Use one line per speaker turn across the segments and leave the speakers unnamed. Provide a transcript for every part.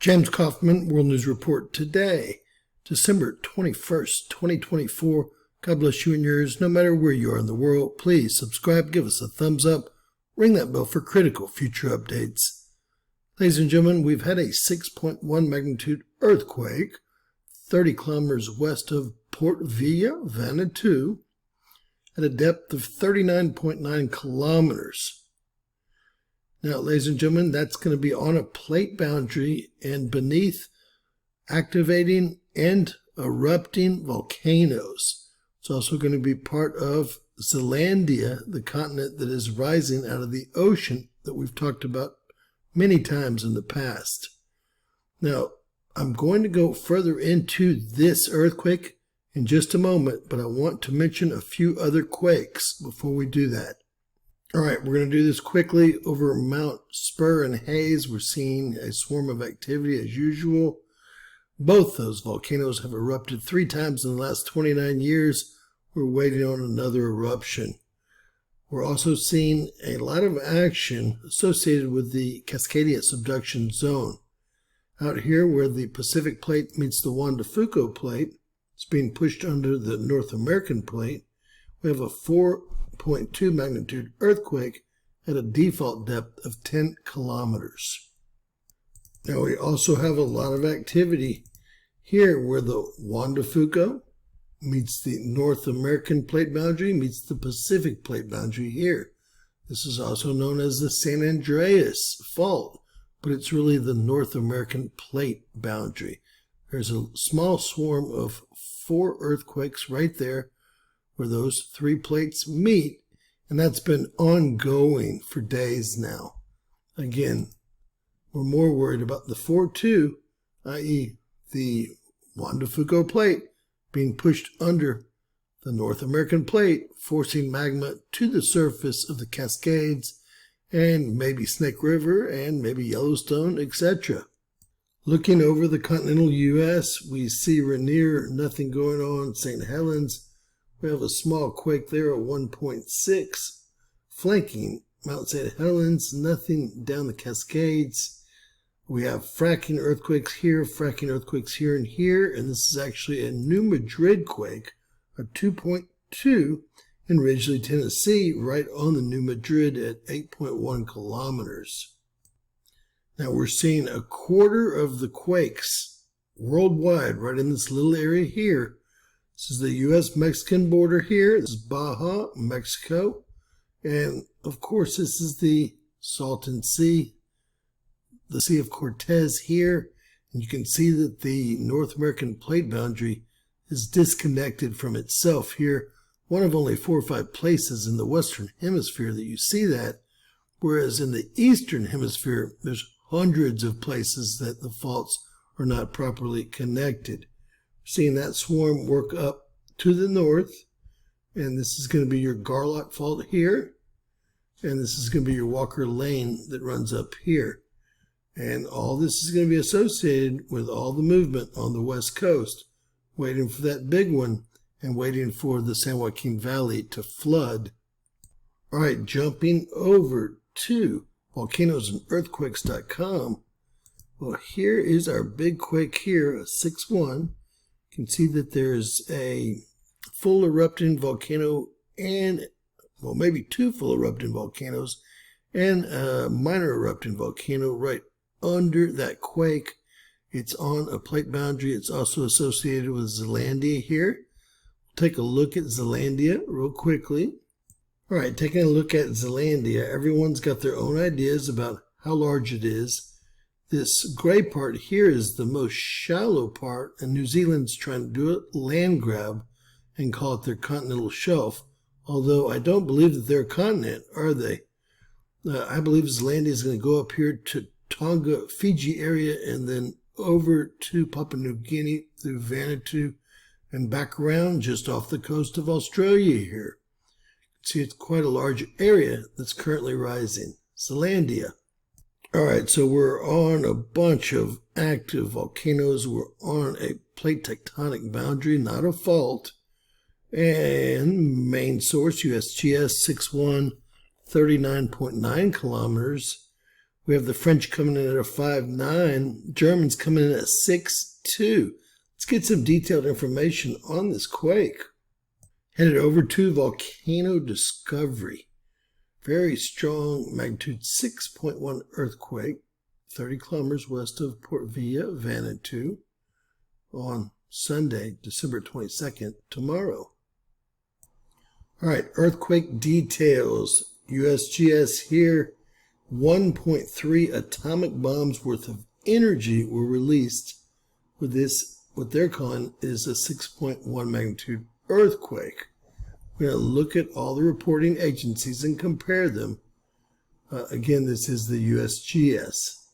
James Kaufman, World News Report today, December 21st, 2024. God bless you and yours, no matter where you are in the world. Please subscribe, give us a thumbs up, ring that bell for critical future updates. Ladies and gentlemen, we've had a 6.1 magnitude earthquake 30 kilometers west of Port Vila, Vanuatu, at a depth of 39.9 kilometers. Now, ladies and gentlemen, that's going to be on a plate boundary and beneath activating and erupting volcanoes. It's also going to be part of Zealandia, the continent that is rising out of the ocean that we've talked about many times in the past. Now, I'm going to go further into this earthquake in just a moment, but I want to mention a few other quakes before we do that. All right, we're going to do this quickly. Over Mount Spur and Hayes, we're seeing a swarm of activity as usual. Both those volcanoes have erupted 3 times in the last 29 years. We're waiting on another eruption. We're also seeing a lot of action associated with the Cascadia subduction zone. Out here where the Pacific plate meets the Juan de Fuca plate, it's being pushed under the North American plate. We have a 4.2 magnitude earthquake at a default depth of 10 kilometers. Now we also have a lot of activity here where the Juan de Fuca meets the North American plate boundary, meets the Pacific plate boundary here. This is also known as the San Andreas Fault, but it's really the North American plate boundary. There's a small swarm of 4 earthquakes right there where those 3 plates meet, and that's been ongoing for days now. Again, we're more worried about the 4-2, i.e. the Juan de Fuca plate being pushed under the North American plate, forcing magma to the surface of the Cascades and maybe Snake River and maybe Yellowstone, etc. Looking over the continental U.S., we see Rainier, nothing going on. St. Helens, we have a small quake there at 1.6, flanking Mount St. Helens, nothing down the Cascades. We have fracking earthquakes here and here, and this is actually a New Madrid quake, a 2.2 in Ridgely, Tennessee, right on the New Madrid at 8.1 kilometers. Now we're seeing a quarter of the quakes worldwide right in this little area here. This is the U.S.-Mexican border here. This is Baja, Mexico. And, of course, this is the Salton Sea, the Sea of Cortez here. And you can see that the North American plate boundary is disconnected from itself here. One of only 4 or 5 places in the Western Hemisphere that you see that, whereas in the Eastern Hemisphere, there's hundreds of places that the faults are not properly connected. Seeing that swarm work up to the north, and this is going to be your Garlock fault here, and this is going to be your Walker Lane that runs up here. And all this is going to be associated with all the movement on the west coast, waiting for that big one and waiting for the San Joaquin Valley to flood. All right, jumping over to volcanoesandearthquakes.com. Well, here is our big quake here, a 6.1. You can see that there's a full erupting volcano and, well, maybe 2 full erupting volcanoes and a minor erupting volcano right under that quake. It's on a plate boundary. It's also associated with Zealandia here. We'll take a look at Zealandia real quickly. All right, taking a look at Zealandia, everyone's got their own ideas about how large it is. This gray part here is the most shallow part, and New Zealand's trying to do a land grab and call it their continental shelf, although I don't believe that they're a continent, are they? I believe Zealandia is going to go up here to Tonga, Fiji area, and then over to Papua New Guinea through Vanuatu and back around just off the coast of Australia here. See, it's quite a large area that's currently rising. Zealandia. All right, so we're on a bunch of active volcanoes. We're on a plate tectonic boundary, not a fault. And main source, USGS 6.1, 39.9 kilometers. We have the French coming in at a 5.9, Germans coming in at 6.2. Let's get some detailed information on this quake. Headed over to Volcano discovery. Very strong magnitude 6.1 earthquake, 30 kilometers west of Port Villa, Vanuatu, on Sunday, December 22nd, tomorrow. All right, earthquake details. USGS here, 1.3 atomic bombs worth of energy were released with this, what they're calling is a 6.1 magnitude earthquake. We're going to look at all the reporting agencies and compare them. Again, this is the USGS.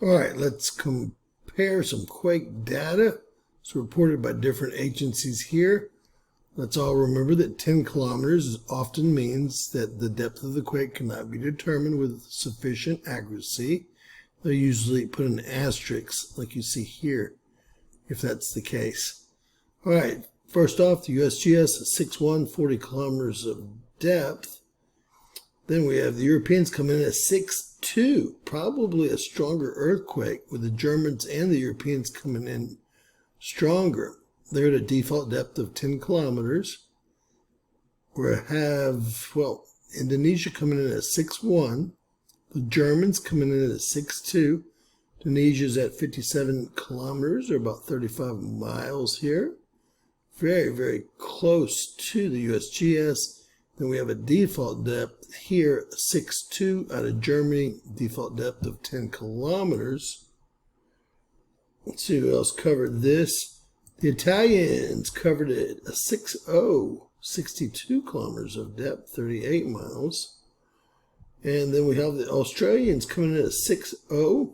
All right, let's compare some quake data. It's reported by different agencies here. Let's all remember that 10 kilometers often means that the depth of the quake cannot be determined with sufficient accuracy. They'll usually put an asterisk like you see here, if that's the case. All right, first off, the USGS is 6.1, 40 kilometers of depth. Then we have the Europeans coming in at 6.2, probably a stronger earthquake, with the Germans and the Europeans coming in stronger. They're at a default depth of 10 kilometers. We have, Indonesia coming in at 6.1. The Germans coming in at 6.2. Indonesia's at 57 kilometers, or about 35 miles here. Very, very close to the USGS. Then we have a default depth here, 6.2 out of Germany, default depth of 10 kilometers. Let's see who else covered this. The Italians covered it a 6.0, 62 kilometers of depth, 38 miles. And then we have the Australians coming in at 6.0.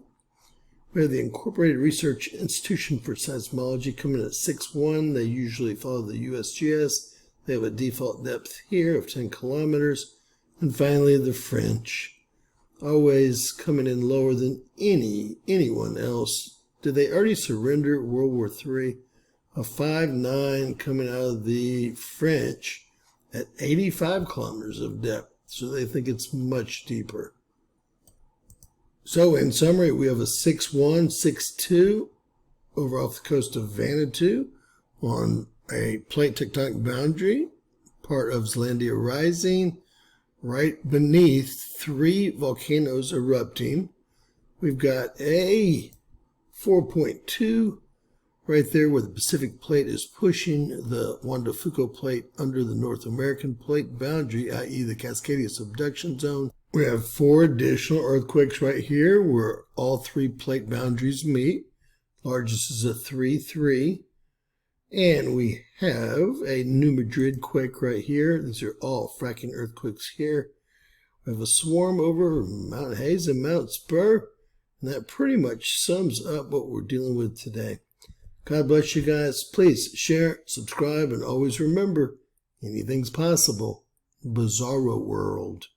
We have the Incorporated Research Institution for Seismology coming in at 6.1. They usually follow the USGS. They have a default depth here of 10 kilometers. And finally, the French, always coming in lower than anyone else. Did they already surrender World War III? A 5.9 coming out of the French at 85 kilometers of depth. So they think it's much deeper. So in summary, we have a 6.1, 6.2 over off the coast of Vanuatu on a plate tectonic boundary, part of Zealandia Rising, right beneath 3 volcanoes erupting. We've got a 4.2 right there where the Pacific plate is pushing the Juan de Fuca plate under the North American plate boundary, i.e. the Cascadia subduction zone. We have 4 additional earthquakes right here where all 3 plate boundaries meet. Largest is a 3.3. And we have a New Madrid quake right here. These are all fracking earthquakes here. We have a swarm over Mount Hayes and Mount Spur. And that pretty much sums up what we're dealing with today. God bless you guys. Please share, subscribe, and always remember, anything's possible. Bizarro world.